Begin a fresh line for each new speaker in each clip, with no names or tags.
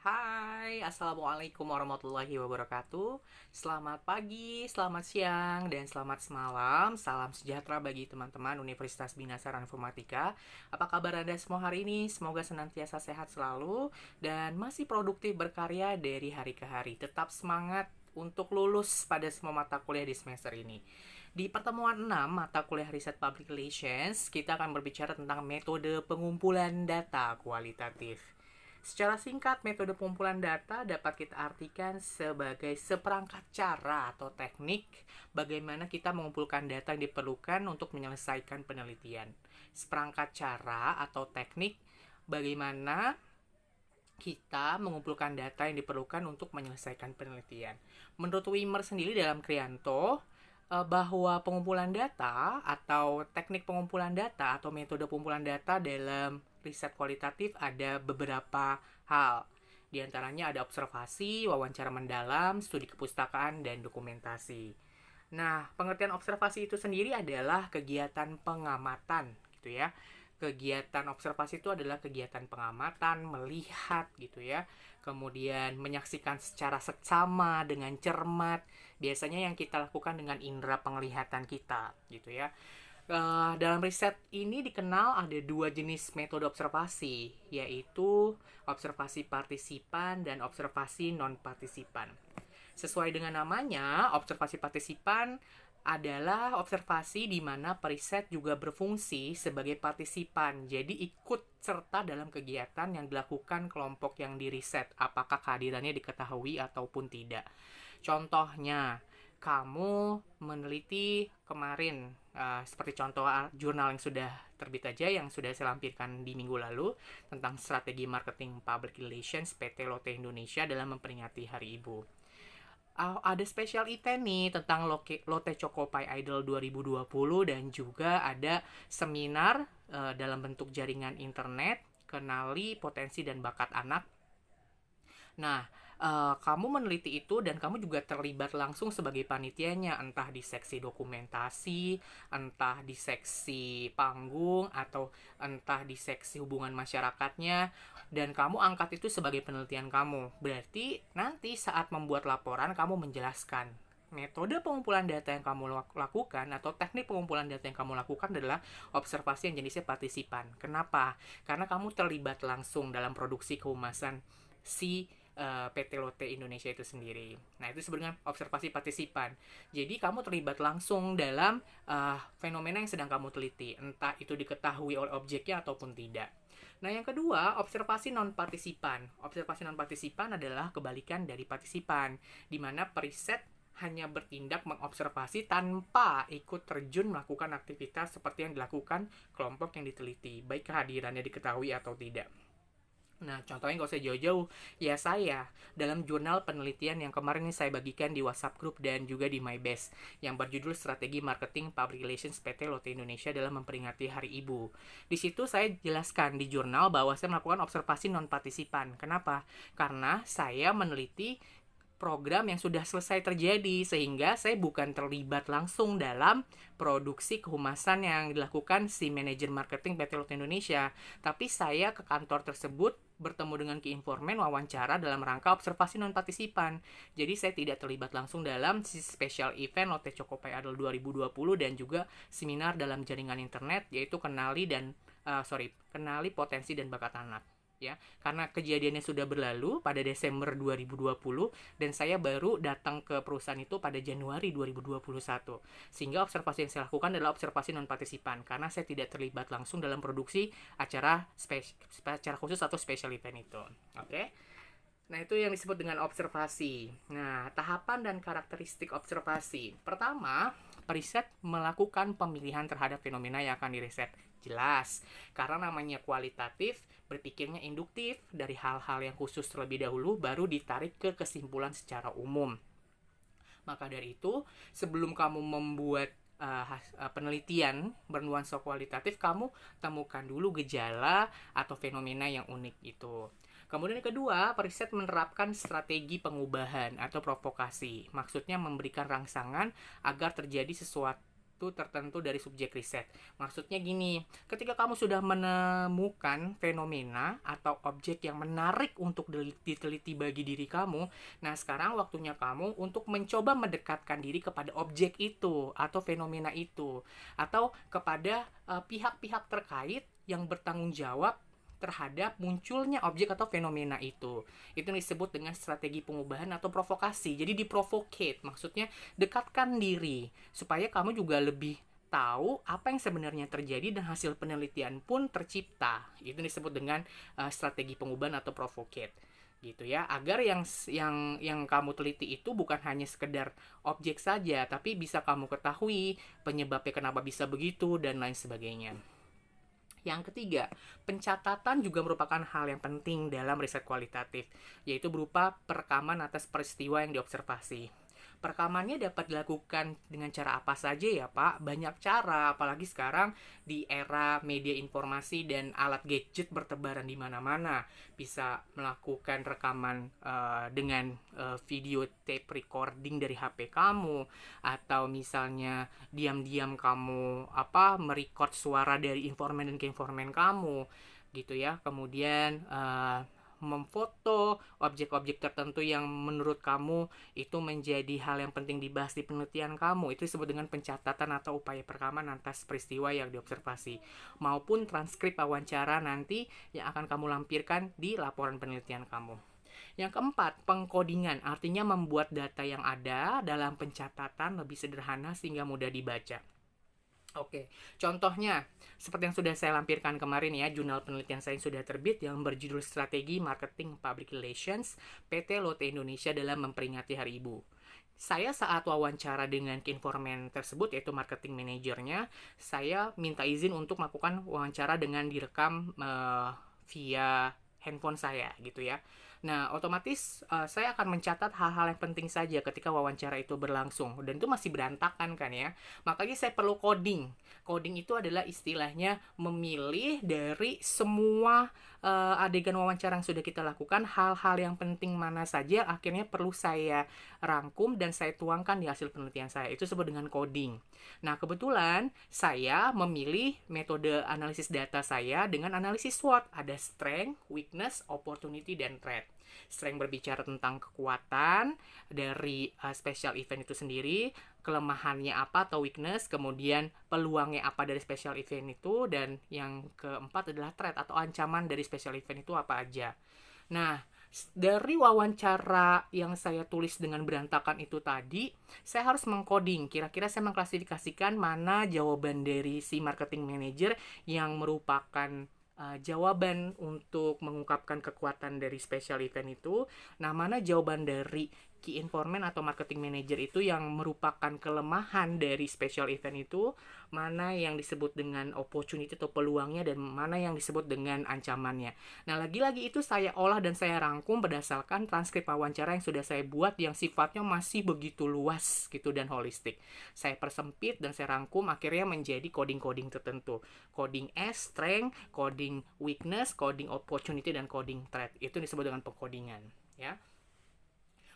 Hai, Assalamualaikum warahmatullahi wabarakatuh. Selamat pagi, selamat siang, dan selamat semalam. Salam sejahtera bagi teman-teman Universitas Bina Sarana Informatika. Apa kabar Anda semua hari ini? Semoga senantiasa sehat selalu dan masih produktif berkarya dari hari ke hari. Tetap semangat untuk lulus pada semua mata kuliah di semester ini. Di pertemuan 6 mata kuliah Riset Public Relations, kita akan berbicara tentang metode pengumpulan data kualitatif. Secara singkat, metode pengumpulan data dapat kita artikan sebagai seperangkat cara atau teknik bagaimana kita mengumpulkan data yang diperlukan untuk menyelesaikan penelitian. Seperangkat cara atau teknik bagaimana kita mengumpulkan data yang diperlukan untuk menyelesaikan penelitian. Menurut Wimmer sendiri dalam Krianto, bahwa pengumpulan data atau teknik pengumpulan data atau metode pengumpulan data dalam riset kualitatif ada beberapa hal. Di antaranya ada observasi, wawancara mendalam, studi kepustakaan, dan dokumentasi. Nah, pengertian observasi itu sendiri adalah kegiatan pengamatan, gitu ya. Kegiatan observasi itu adalah kegiatan pengamatan, melihat, gitu ya. Kemudian menyaksikan secara seksama dengan cermat. Biasanya yang kita lakukan dengan indera penglihatan kita, gitu ya. Dalam riset ini dikenal ada dua jenis metode observasi, yaitu observasi partisipan dan observasi non-partisipan. Sesuai dengan namanya, observasi partisipan adalah observasi di mana periset juga berfungsi sebagai partisipan. Jadi ikut serta dalam kegiatan yang dilakukan kelompok yang diriset, apakah kehadirannya diketahui ataupun tidak. Contohnya, kamu meneliti kemarin, seperti contoh jurnal yang sudah terbit aja, yang sudah saya lampirkan di minggu lalu, tentang strategi marketing public relations PT Lotte Indonesia dalam memperingati Hari Ibu. Ada special event nih tentang Lotte Choco Pie Idol 2020 dan juga ada seminar dalam bentuk jaringan internet, kenali potensi dan bakat anak. Nah, kamu meneliti itu dan kamu juga terlibat langsung sebagai panitianya, entah di seksi dokumentasi, entah di seksi panggung, atau entah di seksi hubungan masyarakatnya, dan kamu angkat itu sebagai penelitian kamu. Berarti nanti saat membuat laporan, kamu menjelaskan metode pengumpulan data yang kamu lakukan atau teknik pengumpulan data yang kamu lakukan adalah observasi yang jenisnya partisipan. Kenapa? Karena kamu terlibat langsung dalam produksi kehumasan si PT Lotte Indonesia itu sendiri. Nah, itu sebenarnya observasi partisipan. Jadi, kamu terlibat langsung dalam fenomena yang sedang kamu teliti, entah itu diketahui oleh objeknya ataupun tidak. Nah, yang kedua, observasi non-partisipan. Observasi non-partisipan adalah kebalikan dari partisipan, di mana periset hanya bertindak mengobservasi tanpa ikut terjun melakukan aktivitas seperti yang dilakukan kelompok yang diteliti, baik kehadirannya diketahui atau tidak. Nah, contohnya nggak usah jauh-jauh. Ya saya, dalam jurnal penelitian yang kemarin ini saya bagikan di WhatsApp Group dan juga di MyBest, yang berjudul Strategi Marketing Public Relations PT Lotte Indonesia dalam memperingati Hari Ibu. Di situ saya jelaskan di jurnal bahwa saya melakukan observasi non-partisipan. Kenapa? Karena saya meneliti program yang sudah selesai terjadi, sehingga saya bukan terlibat langsung dalam produksi kehumasan yang dilakukan si manajer marketing PT Lotte Indonesia, tapi saya ke kantor tersebut bertemu dengan key informant, wawancara dalam rangka observasi non partisipan. Jadi saya tidak terlibat langsung dalam si special event Lotte Choco Pie Idol 2020 dan juga seminar dalam jaringan internet, yaitu kenali potensi dan bakat anak, ya, karena kejadiannya sudah berlalu pada Desember 2020 dan saya baru datang ke perusahaan itu pada Januari 2021, sehingga observasi yang saya lakukan adalah observasi non partisipan karena saya tidak terlibat langsung dalam produksi acara khusus atau special event itu. Oke, nah, itu yang disebut dengan observasi. Nah, tahapan dan karakteristik observasi. Pertama, periset melakukan pemilihan terhadap fenomena yang akan diriset. Jelas, karena namanya kualitatif, berpikirnya induktif dari hal-hal yang khusus terlebih dahulu, baru ditarik ke kesimpulan secara umum. Maka dari itu, sebelum kamu membuat penelitian bernuansa kualitatif, kamu temukan dulu gejala atau fenomena yang unik itu. Kemudian yang kedua, periset menerapkan strategi pengubahan atau provokasi. Maksudnya memberikan rangsangan agar terjadi sesuatu tertentu dari subjek riset. Maksudnya gini, ketika kamu sudah menemukan fenomena atau objek yang menarik untuk diteliti bagi diri kamu, nah sekarang waktunya kamu untuk mencoba mendekatkan diri kepada objek itu atau fenomena itu, atau kepada pihak-pihak terkait yang bertanggung jawab terhadap munculnya objek atau fenomena itu. Itu disebut dengan strategi pengubahan atau provokasi. Jadi diprovocate, maksudnya dekatkan diri supaya kamu juga lebih tahu apa yang sebenarnya terjadi dan hasil penelitian pun tercipta. Itu disebut dengan strategi pengubahan atau provocate gitu ya, agar yang kamu teliti itu bukan hanya sekedar objek saja, tapi bisa kamu ketahui penyebabnya kenapa bisa begitu dan lain sebagainya. Yang ketiga, pencatatan juga merupakan hal yang penting dalam riset kualitatif, yaitu berupa perekaman atas peristiwa yang diobservasi. Perekamannya dapat dilakukan dengan cara apa saja ya Pak? Banyak cara, apalagi sekarang di era media informasi dan alat gadget bertebaran di mana-mana. Bisa melakukan rekaman dengan video tape recording dari HP kamu, atau misalnya diam-diam kamu merecord suara dari informan dan keinforman kamu gitu ya. Kemudian memfoto objek-objek tertentu yang menurut kamu itu menjadi hal yang penting dibahas di penelitian kamu. Itu disebut dengan pencatatan atau upaya perekaman atas peristiwa yang diobservasi, maupun transkrip wawancara nanti yang akan kamu lampirkan di laporan penelitian kamu. Yang keempat, pengkodingan, artinya membuat data yang ada dalam pencatatan lebih sederhana sehingga mudah dibaca. Oke, contohnya seperti yang sudah saya lampirkan kemarin ya, jurnal penelitian saya yang sudah terbit yang berjudul Strategi Marketing Public Relations PT Lotte Indonesia dalam memperingati Hari Ibu. Saya saat wawancara dengan keinforman tersebut, yaitu marketing manajernya, saya minta izin untuk melakukan wawancara dengan direkam via handphone saya gitu ya. Nah, otomatis saya akan mencatat hal-hal yang penting saja ketika wawancara itu berlangsung. Dan itu masih berantakan kan ya. Makanya saya perlu coding. Coding itu adalah istilahnya memilih dari semua adegan wawancara yang sudah kita lakukan, hal-hal yang penting mana saja akhirnya perlu saya rangkum dan saya tuangkan di hasil penelitian saya. Itu disebut dengan coding. Nah, kebetulan saya memilih metode analisis data saya dengan analisis SWOT. Ada strength, weakness, opportunity, dan threat. Strength berbicara tentang kekuatan dari special event itu sendiri, kelemahannya apa atau weakness, kemudian peluangnya apa dari special event itu, dan yang keempat adalah threat atau ancaman dari special event itu apa aja. Nah, dari wawancara yang saya tulis dengan berantakan itu tadi, saya harus mengcoding. Kira-kira saya mengklasifikasikan mana jawaban dari si marketing manager yang merupakan jawaban untuk mengungkapkan kekuatan dari special event itu. Nah, mana jawaban dari key informant atau marketing manager itu yang merupakan kelemahan dari special event itu, mana yang disebut dengan opportunity atau peluangnya, dan mana yang disebut dengan ancamannya. Nah, lagi-lagi itu saya olah dan saya rangkum berdasarkan transkrip wawancara yang sudah saya buat yang sifatnya masih begitu luas gitu dan holistik. Saya persempit dan saya rangkum akhirnya menjadi coding-coding tertentu. Coding S, strength, coding weakness, coding opportunity, dan coding threat. Itu disebut dengan pengkodingan, ya.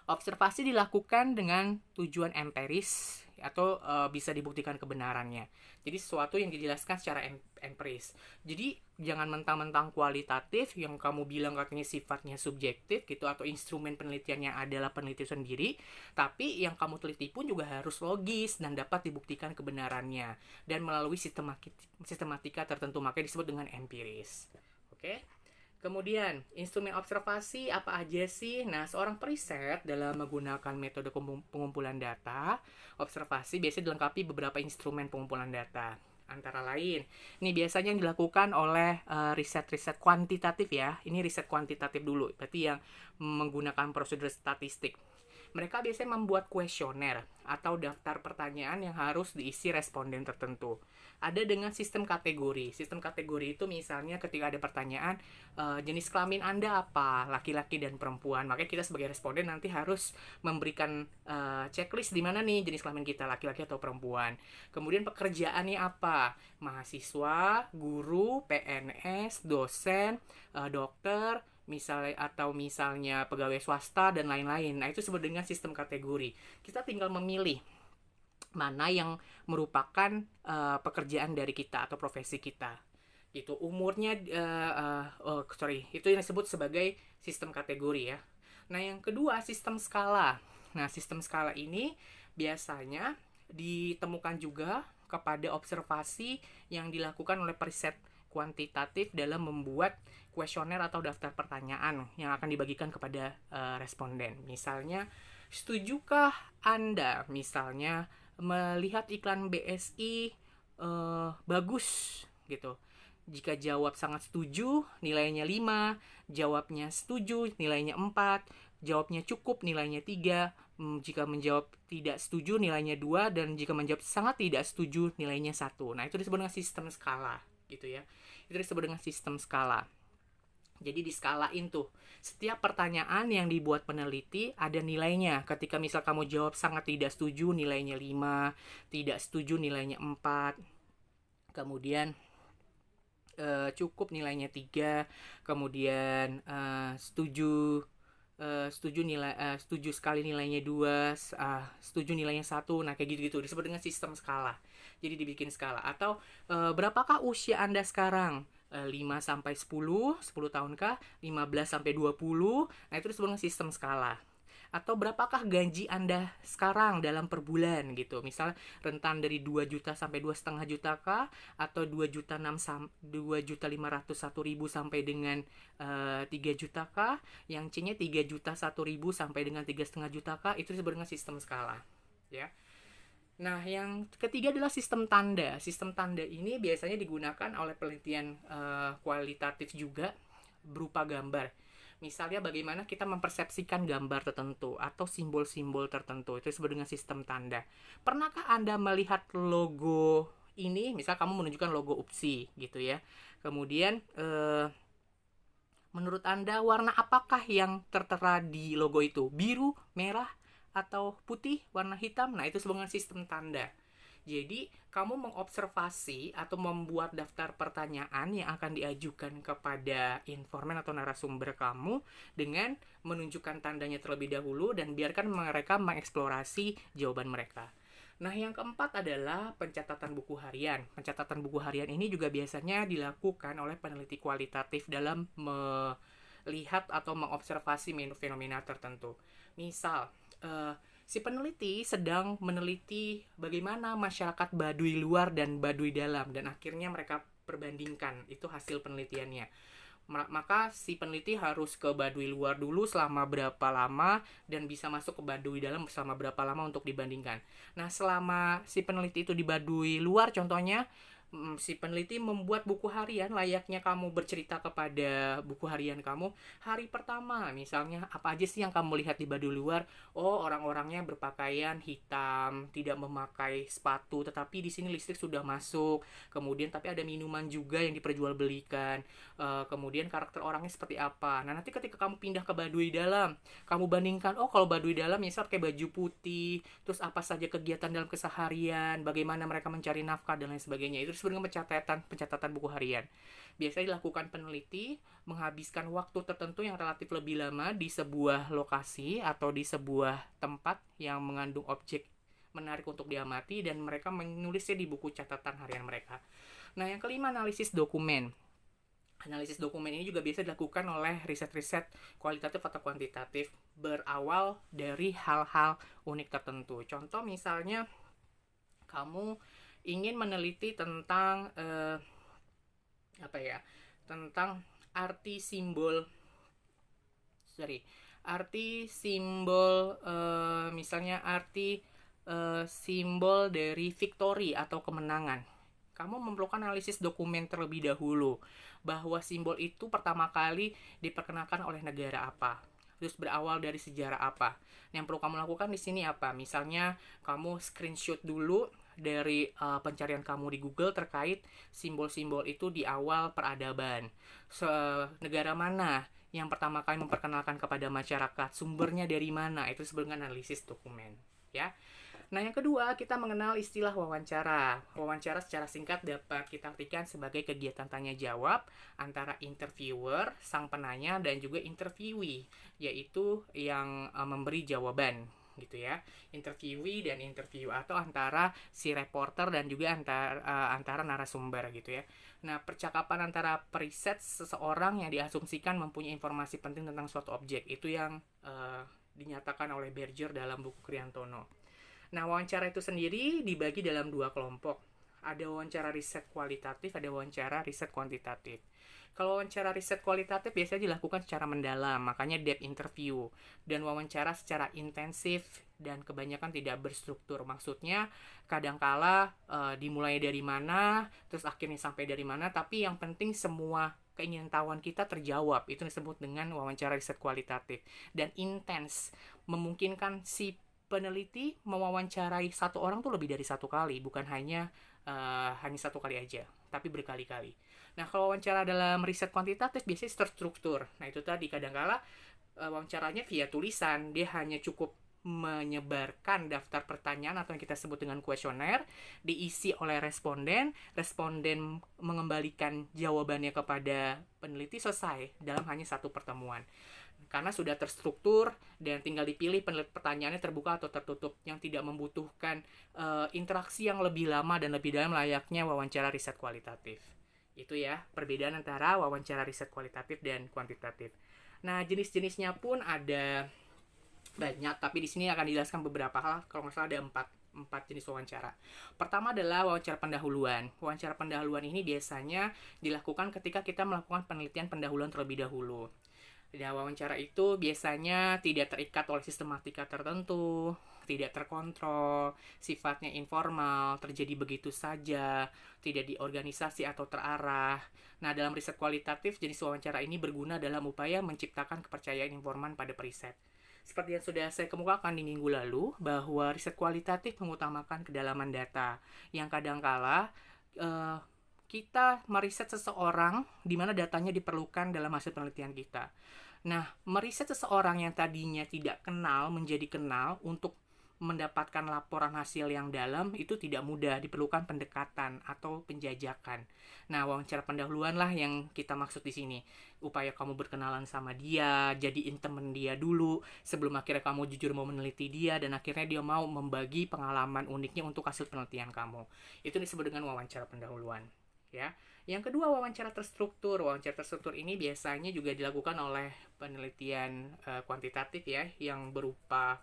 Observasi dilakukan dengan tujuan empiris atau bisa dibuktikan kebenarannya. Jadi sesuatu yang dijelaskan secara empiris. Jadi jangan mentang-mentang kualitatif yang kamu bilang katanya sifatnya subjektif gitu, atau instrumen penelitiannya adalah penelitian sendiri, tapi yang kamu teliti pun juga harus logis dan dapat dibuktikan kebenarannya dan melalui sistematika tertentu, makanya disebut dengan empiris. Oke? Kemudian, instrumen observasi apa aja sih? Nah, seorang periset dalam menggunakan metode pengumpulan data, observasi biasanya dilengkapi beberapa instrumen pengumpulan data. Antara lain, ini biasanya yang dilakukan oleh riset-riset kuantitatif ya. Ini riset kuantitatif dulu, berarti yang menggunakan prosedur statistik. Mereka biasanya membuat kuesioner atau daftar pertanyaan yang harus diisi responden tertentu. Ada dengan sistem kategori. Sistem kategori itu misalnya ketika ada pertanyaan, jenis kelamin Anda apa? Laki-laki dan perempuan. Makanya kita sebagai responden nanti harus memberikan checklist di mana nih jenis kelamin kita, laki-laki atau perempuan. Kemudian pekerjaannya apa? Mahasiswa, guru, PNS, dosen, dokter, misalnya pegawai swasta dan lain-lain. Nah, itu disebut dengan sistem kategori. Kita tinggal memilih mana yang merupakan pekerjaan dari kita atau profesi kita. Itu umurnya itu yang disebut sebagai sistem kategori ya. Nah, yang kedua sistem skala. Nah, sistem skala ini biasanya ditemukan juga kepada observasi yang dilakukan oleh periset kuantitatif dalam membuat kuesioner atau daftar pertanyaan yang akan dibagikan kepada responden. Misalnya, setujukah Anda misalnya melihat iklan BSI bagus gitu? Jika jawab sangat setuju, nilainya 5, jawabnya setuju, nilainya 4, jawabnya cukup, nilainya 3, jika menjawab tidak setuju, nilainya 2, dan jika menjawab sangat tidak setuju, nilainya 1. Nah, itu disebut dengan sistem skala, gitu ya. Itu disebut dengan sistem skala. Jadi diskalain tuh. Setiap pertanyaan yang dibuat peneliti ada nilainya. Ketika misal kamu jawab sangat tidak setuju, nilainya 5, tidak setuju, nilainya 4. Kemudian cukup nilainya 3, kemudian setuju sekali nilainya 2, setuju nilainya 1. Nah, kayak gitu-gitu disebut dengan sistem skala. Jadi dibikin skala. Atau berapakah usia Anda sekarang? 5 sampai 10 tahunkah? 15 sampai 20. Nah, itu disebut dengan sistem skala. Atau berapakah gaji Anda sekarang dalam per bulan gitu. Misal rentan dari 2 juta sampai 2,5 juta kah, atau 2.501.000 sampai dengan 3 juta kah, yang C-nya 3.001.000 sampai dengan 3,5 juta kah, itu disebut dengan sistem skala ya. Nah, yang ketiga adalah sistem tanda. Sistem tanda ini biasanya digunakan oleh penelitian kualitatif juga berupa gambar. Misalnya bagaimana kita mempersepsikan gambar tertentu atau simbol-simbol tertentu. Itu disebut dengan sistem tanda. Pernahkah Anda melihat logo ini? Misal kamu menunjukkan logo UPSI gitu ya. Kemudian menurut Anda warna apakah yang tertera di logo itu? Biru, merah, atau putih, warna hitam? Nah, itu disebut dengan sistem tanda. Jadi, kamu mengobservasi atau membuat daftar pertanyaan yang akan diajukan kepada informan atau narasumber kamu dengan menunjukkan tandanya terlebih dahulu dan biarkan mereka mengeksplorasi jawaban mereka. Nah, yang keempat adalah pencatatan buku harian. Pencatatan buku harian ini juga biasanya dilakukan oleh peneliti kualitatif dalam melihat atau mengobservasi fenomena tertentu. Misal, si peneliti sedang meneliti bagaimana masyarakat Baduy luar dan Baduy dalam, dan akhirnya mereka perbandingkan, itu hasil penelitiannya. Maka si peneliti harus ke Baduy luar dulu selama berapa lama dan bisa masuk ke Baduy dalam selama berapa lama untuk dibandingkan. Nah, selama si peneliti itu di Baduy luar contohnya, si peneliti membuat buku harian layaknya kamu bercerita kepada buku harian kamu. Hari pertama misalnya, apa aja sih yang kamu lihat di Baduy luar? Oh, orang-orangnya berpakaian hitam, tidak memakai sepatu, tetapi di sini listrik sudah masuk. Kemudian tapi ada minuman juga yang diperjualbelikan. Kemudian karakter orangnya seperti apa. Nah, nanti ketika kamu pindah ke Baduy dalam, kamu bandingkan, oh kalau Baduy dalam misal pakai baju putih, terus apa saja kegiatan dalam keseharian, bagaimana mereka mencari nafkah dan lain sebagainya. Itu disebut dengan pencatatan buku harian. Biasanya dilakukan peneliti menghabiskan waktu tertentu yang relatif lebih lama di sebuah lokasi atau di sebuah tempat yang mengandung objek menarik untuk diamati, dan mereka menulisnya di buku catatan harian mereka. Nah, yang kelima, analisis dokumen. Analisis dokumen ini juga biasa dilakukan oleh riset-riset kualitatif atau kuantitatif, berawal dari hal-hal unik tertentu. Contoh misalnya, kamu ingin meneliti tentang tentang arti simbol misalnya arti simbol dari victory atau kemenangan. Kamu memerlukan analisis dokumen terlebih dahulu bahwa simbol itu pertama kali diperkenalkan oleh negara apa, terus berawal dari sejarah apa. Yang perlu kamu lakukan di sini apa? Misalnya kamu screenshot dulu dari pencarian kamu di Google terkait simbol-simbol itu di awal peradaban. Negara mana yang pertama kali memperkenalkan kepada masyarakat? Sumbernya dari mana? Itu disebut dengan analisis dokumen, ya. Nah, yang kedua, kita mengenal istilah wawancara. Wawancara secara singkat dapat kita artikan sebagai kegiatan tanya-jawab antara interviewer, sang penanya, dan juga interviewee, yaitu yang memberi jawaban. gitu ya. Interviewee dan interview, atau antara si reporter dan juga antara narasumber gitu ya. Nah, percakapan antara periset seseorang yang diasumsikan mempunyai informasi penting tentang suatu objek, itu yang dinyatakan oleh Berger dalam buku Kriantono. Nah, wawancara itu sendiri dibagi dalam dua kelompok. Ada wawancara riset kualitatif, ada wawancara riset kuantitatif. Kalau wawancara riset kualitatif biasanya dilakukan secara mendalam, makanya depth interview, dan wawancara secara intensif dan kebanyakan tidak berstruktur. Maksudnya kadangkala dimulai dari mana, terus akhirnya sampai dari mana, tapi yang penting semua keingintahuan kita terjawab. Itu disebut dengan wawancara riset kualitatif. Dan intens, memungkinkan si peneliti mewawancarai satu orang tuh lebih dari satu kali, bukan hanya satu kali aja, tapi berkali-kali. Nah, kalau wawancara dalam riset kuantitatif biasanya terstruktur. Nah, itu tadi kadangkala wawancaranya via tulisan, dia hanya cukup menyebarkan daftar pertanyaan atau yang kita sebut dengan kuesioner, diisi oleh responden, responden mengembalikan jawabannya kepada peneliti, selesai dalam hanya satu pertemuan. Karena sudah terstruktur dan tinggal dipilih pertanyaannya terbuka atau tertutup, yang tidak membutuhkan interaksi yang lebih lama dan lebih dalam layaknya wawancara riset kualitatif. Itu ya, perbedaan antara wawancara riset kualitatif dan kuantitatif. Nah, jenis-jenisnya pun ada banyak, tapi di sini akan dijelaskan beberapa hal. Kalau nggak salah ada empat jenis wawancara. Pertama adalah wawancara pendahuluan. Wawancara pendahuluan ini biasanya dilakukan ketika kita melakukan penelitian pendahuluan terlebih dahulu. Dan wawancara itu biasanya tidak terikat oleh sistematika tertentu, tidak terkontrol, sifatnya informal, terjadi begitu saja, tidak diorganisasi atau terarah. Nah, dalam riset kualitatif, jenis wawancara ini berguna dalam upaya menciptakan kepercayaan informan pada periset. Seperti yang sudah saya kemukakan di minggu lalu, bahwa riset kualitatif mengutamakan kedalaman data, yang kadangkala kita meriset seseorang di mana datanya diperlukan dalam hasil penelitian kita. Nah, meriset seseorang yang tadinya tidak kenal menjadi kenal untuk mendapatkan laporan hasil yang dalam itu tidak mudah, diperlukan pendekatan atau penjajakan. Nah, wawancara pendahuluan lah yang kita maksud di sini. Upaya kamu berkenalan sama dia, jadiin temen dia dulu sebelum akhirnya kamu jujur mau meneliti dia, dan akhirnya dia mau membagi pengalaman uniknya untuk hasil penelitian kamu. Itu disebut dengan wawancara pendahuluan. Ya. Yang kedua, wawancara terstruktur. Wawancara terstruktur ini biasanya juga dilakukan oleh penelitian kuantitatif ya, yang berupa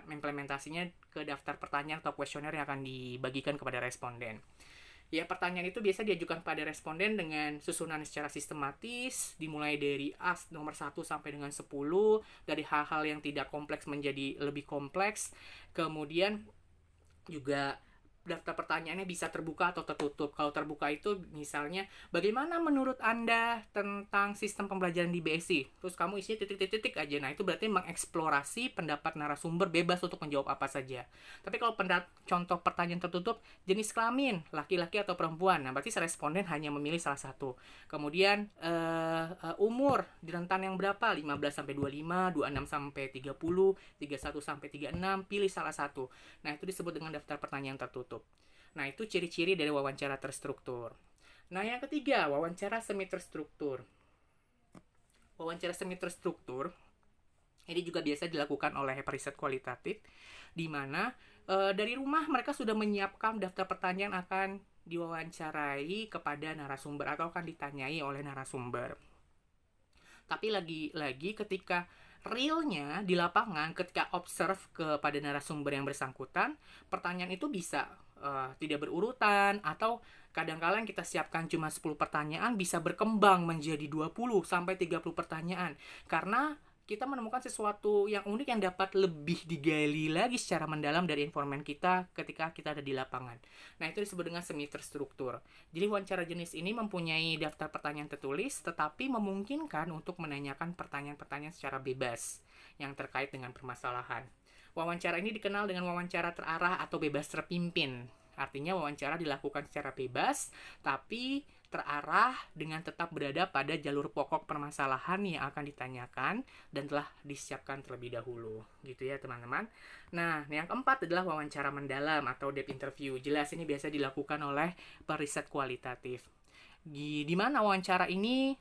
implementasinya ke daftar pertanyaan atau kuesioner yang akan dibagikan kepada responden. Ya, pertanyaan itu biasa diajukan pada responden dengan susunan secara sistematis, dimulai dari nomor 1 sampai dengan 10, dari hal-hal yang tidak kompleks menjadi lebih kompleks. Kemudian juga daftar pertanyaannya bisa terbuka atau tertutup. Kalau terbuka itu misalnya, bagaimana menurut Anda tentang sistem pembelajaran di BSI? Terus kamu isinya titik-titik aja. Nah, itu berarti mengeksplorasi pendapat narasumber, bebas untuk menjawab apa saja. Tapi kalau contoh pertanyaan tertutup, jenis kelamin, laki-laki atau perempuan. Nah, berarti responden hanya memilih salah satu. Kemudian umur di rentan yang berapa? 15 sampai 25, 26 sampai 30, 31 sampai 36, pilih salah satu. Nah, itu disebut dengan daftar pertanyaan tertutup. Nah, itu ciri-ciri dari wawancara terstruktur. Nah, yang ketiga, wawancara semi terstruktur. Wawancara semi terstruktur ini juga biasa dilakukan oleh periset kualitatif, di mana dari rumah mereka sudah menyiapkan daftar pertanyaan akan diwawancarai kepada narasumber atau akan ditanyai oleh narasumber. Tapi lagi-lagi ketika realnya di lapangan, ketika observe kepada narasumber yang bersangkutan, pertanyaan itu bisa tidak berurutan, atau kadang-kadang kita siapkan cuma 10 pertanyaan bisa berkembang menjadi 20 sampai 30 pertanyaan, karena kita menemukan sesuatu yang unik yang dapat lebih digali lagi secara mendalam dari informan kita ketika kita ada di lapangan. Nah, itu disebut dengan semi terstruktur. Jadi wawancara jenis ini mempunyai daftar pertanyaan tertulis, tetapi memungkinkan untuk menanyakan pertanyaan-pertanyaan secara bebas yang terkait dengan permasalahan. Wawancara ini dikenal dengan wawancara terarah atau bebas terpimpin. Artinya wawancara dilakukan secara bebas, tapi terarah dengan tetap berada pada jalur pokok permasalahan yang akan ditanyakan dan telah disiapkan terlebih dahulu. Gitu ya, teman-teman. Nah, yang keempat adalah wawancara mendalam atau depth interview. Jelas ini biasa dilakukan oleh periset kualitatif. Di mana wawancara ini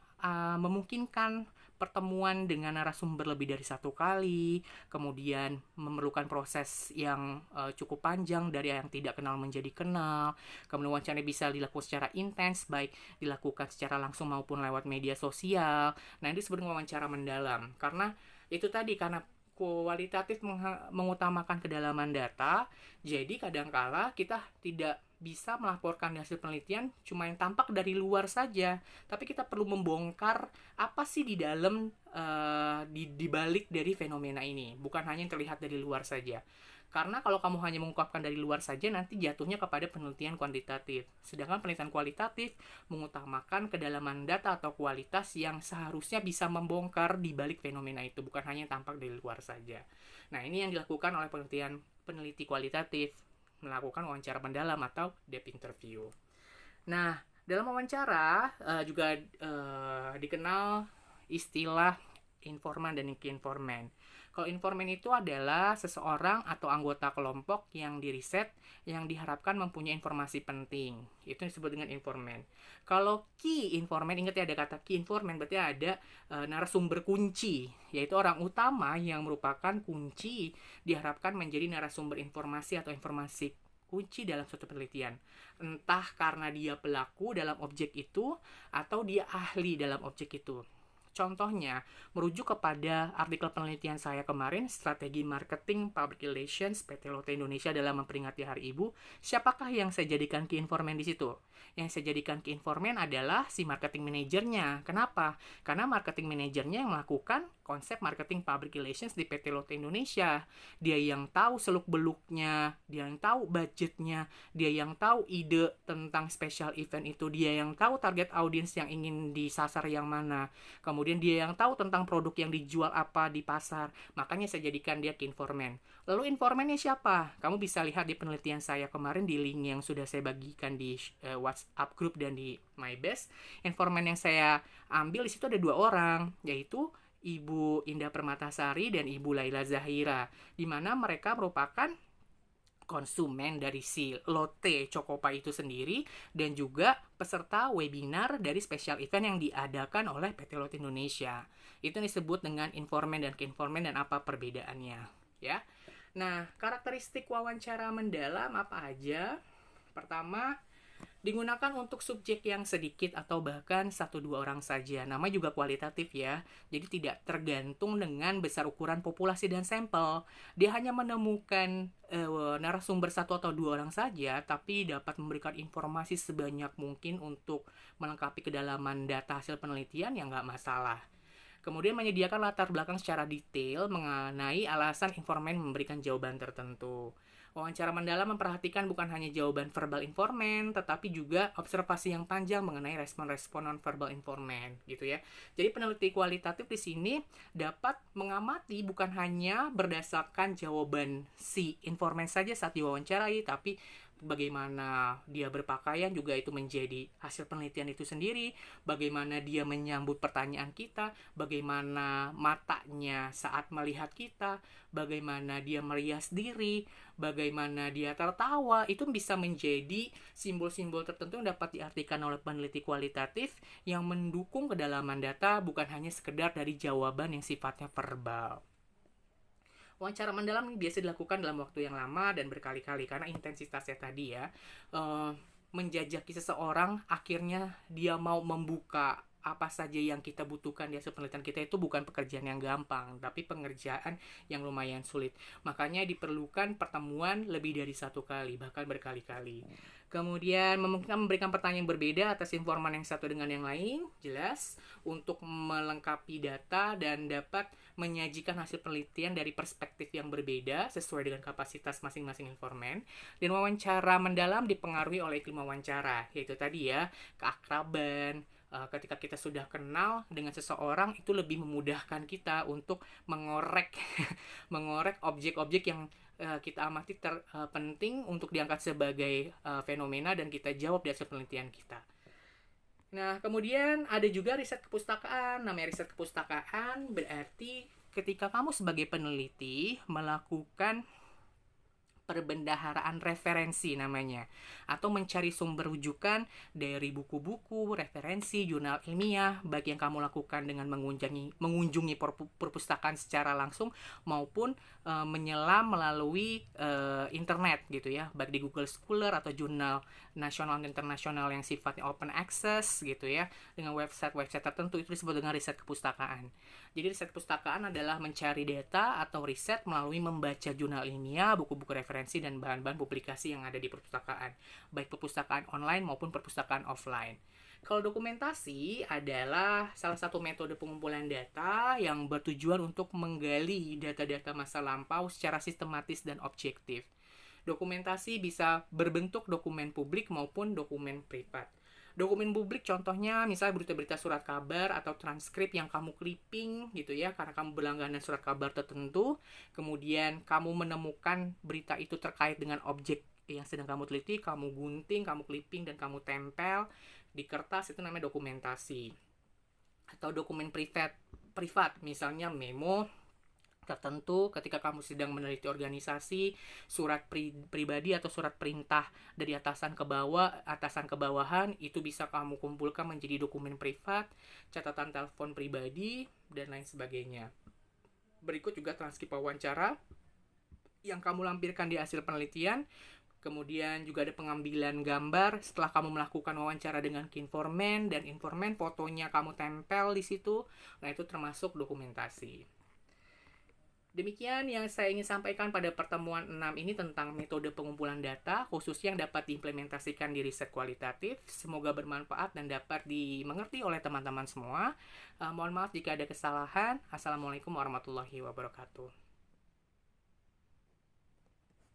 memungkinkan pertemuan dengan narasumber lebih dari satu kali, kemudian memerlukan proses yang cukup panjang dari yang tidak kenal menjadi kenal, kemudian wawancara bisa dilakukan secara intens, baik dilakukan secara langsung maupun lewat media sosial. Nah, ini disebut wawancara mendalam, karena itu tadi, karena kualitatif mengutamakan kedalaman data, jadi kadangkala kita tidak bisa melaporkan hasil penelitian cuma yang tampak dari luar saja, tapi kita perlu membongkar apa sih di dalam di balik dari fenomena ini, bukan hanya yang terlihat dari luar saja. Karena kalau kamu hanya mengungkapkan dari luar saja, nanti jatuhnya kepada penelitian kuantitatif. Sedangkan penelitian kualitatif mengutamakan kedalaman data atau kualitas yang seharusnya bisa membongkar di balik fenomena itu, bukan hanya yang tampak dari luar saja. Nah, ini yang dilakukan oleh peneliti kualitatif, melakukan wawancara mendalam atau depth interview. Nah, dalam wawancara juga dikenal istilah informan dan keinforman. Kalau informan itu adalah seseorang atau anggota kelompok yang diriset yang diharapkan mempunyai informasi penting. Itu disebut dengan informan. Kalau key informan, ingat ya ada kata key informan, berarti ada narasumber kunci, yaitu orang utama yang merupakan kunci diharapkan menjadi narasumber informasi atau informasi kunci dalam suatu penelitian. Entah karena dia pelaku dalam objek itu atau dia ahli dalam objek itu. Contohnya, merujuk kepada artikel penelitian saya kemarin, Strategi Marketing Public Relations PT Lotte Indonesia dalam memperingati Hari Ibu, siapakah yang saya jadikan key informant di situ? Yang saya jadikan key informant adalah si marketing manajernya. Kenapa? Karena marketing manajernya yang melakukan konsep marketing public relations di PT Lotte Indonesia. Dia yang tahu seluk-beluknya, dia yang tahu budgetnya, dia yang tahu ide tentang special event itu, dia yang tahu target audiens yang ingin disasar yang mana. Kemudian dia yang tahu tentang produk yang dijual apa di pasar. Makanya saya jadikan dia key informant. Lalu informannya siapa? Kamu bisa lihat di penelitian saya kemarin di link yang sudah saya bagikan di WhatsApp group dan di MyBest. Informan yang saya ambil di situ ada 2 orang, yaitu Ibu Indah Permatasari dan Ibu Laila Zahira, di mana mereka merupakan konsumen dari si Lotte Chocopie itu sendiri dan juga peserta webinar dari special event yang diadakan oleh PT Lotte Indonesia. Itu disebut dengan informan dan keinforman dan apa perbedaannya, ya. Nah, karakteristik wawancara mendalam apa aja? Pertama, digunakan untuk subjek yang sedikit atau bahkan 1-2 orang saja. Nama juga kualitatif ya. Jadi tidak tergantung dengan besar ukuran populasi dan sampel. Dia hanya menemukan narasumber 1 atau 2 orang saja, tapi dapat memberikan informasi sebanyak mungkin untuk melengkapi kedalaman data hasil penelitian yang nggak masalah. Kemudian menyediakan latar belakang secara detail mengenai alasan informan memberikan jawaban tertentu. Wawancara mendalam memperhatikan bukan hanya jawaban verbal informan, tetapi juga observasi yang panjang mengenai respon-respon non-verbal informan, gitu ya. Jadi peneliti kualitatif di sini dapat mengamati bukan hanya berdasarkan jawaban si informan saja saat diwawancarai, tapi bagaimana dia berpakaian juga itu menjadi hasil penelitian itu sendiri, bagaimana dia menyambut pertanyaan kita, bagaimana matanya saat melihat kita, bagaimana dia merias diri, bagaimana dia tertawa, itu bisa menjadi simbol-simbol tertentu yang dapat diartikan oleh peneliti kualitatif yang mendukung kedalaman data, bukan hanya sekedar dari jawaban yang sifatnya verbal. Wawancara mendalam ini biasa dilakukan dalam waktu yang lama dan berkali-kali karena intensitasnya tadi ya, menjajaki seseorang, akhirnya dia mau membuka apa saja yang kita butuhkan di hasil penelitian kita itu bukan pekerjaan yang gampang, tapi pengerjaan yang lumayan sulit. Makanya diperlukan pertemuan lebih dari 1 kali, bahkan berkali-kali. Kemudian memungkinkan memberikan pertanyaan yang berbeda atas informan yang satu dengan yang lain, jelas, untuk melengkapi data dan dapat menyajikan hasil penelitian dari perspektif yang berbeda sesuai dengan kapasitas masing-masing informan. Dan wawancara mendalam dipengaruhi oleh iklim wawancara, yaitu tadi ya, keakraban. Ketika kita sudah kenal dengan seseorang, itu lebih memudahkan kita untuk mengorek mengorek objek-objek yang kita amati penting untuk diangkat sebagai fenomena dan kita jawab di hasil penelitian kita. Nah, kemudian ada juga riset kepustakaan. Namanya riset kepustakaan berarti ketika kamu sebagai peneliti melakukan perbendaharaan referensi namanya, atau mencari sumber rujukan dari buku-buku, referensi, jurnal ilmiah, baik yang kamu lakukan dengan mengunjungi perpustakaan secara langsung maupun menyelam melalui internet gitu ya, baik di Google Scholar atau jurnal nasional dan internasional yang sifatnya open access gitu ya, dengan website-website tertentu, itu disebut dengan riset kepustakaan. Jadi riset kepustakaan adalah mencari data atau riset melalui membaca jurnal ilmiah, buku-buku referensi, dan bahan-bahan publikasi yang ada di perpustakaan, baik perpustakaan online maupun perpustakaan offline. Kalau dokumentasi adalah salah satu metode pengumpulan data yang bertujuan untuk menggali data-data masa lampau secara sistematis dan objektif. Dokumentasi bisa berbentuk dokumen publik maupun dokumen privat. Dokumen publik contohnya misalnya berita-berita surat kabar atau transkrip yang kamu clipping gitu ya, karena kamu berlangganan surat kabar tertentu, kemudian kamu menemukan berita itu terkait dengan objek yang sedang kamu teliti, kamu gunting, kamu clipping, dan kamu tempel di kertas, itu namanya dokumentasi. Atau dokumen privat misalnya memo tertentu ketika kamu sedang meneliti organisasi, surat pribadi atau surat perintah dari atasan ke bawah, atasan ke bawahan, itu bisa kamu kumpulkan menjadi dokumen privat, catatan telepon pribadi, dan lain sebagainya. Berikut juga transkrip wawancara yang kamu lampirkan di hasil penelitian. Kemudian juga ada pengambilan gambar setelah kamu melakukan wawancara dengan informan, dan informan fotonya kamu tempel di situ. Nah, itu termasuk dokumentasi. Demikian yang saya ingin sampaikan pada pertemuan 6 ini tentang metode pengumpulan data, khususnya yang dapat diimplementasikan di riset kualitatif. Semoga bermanfaat dan dapat dimengerti oleh teman-teman semua. Mohon maaf jika ada kesalahan. Assalamualaikum warahmatullahi wabarakatuh.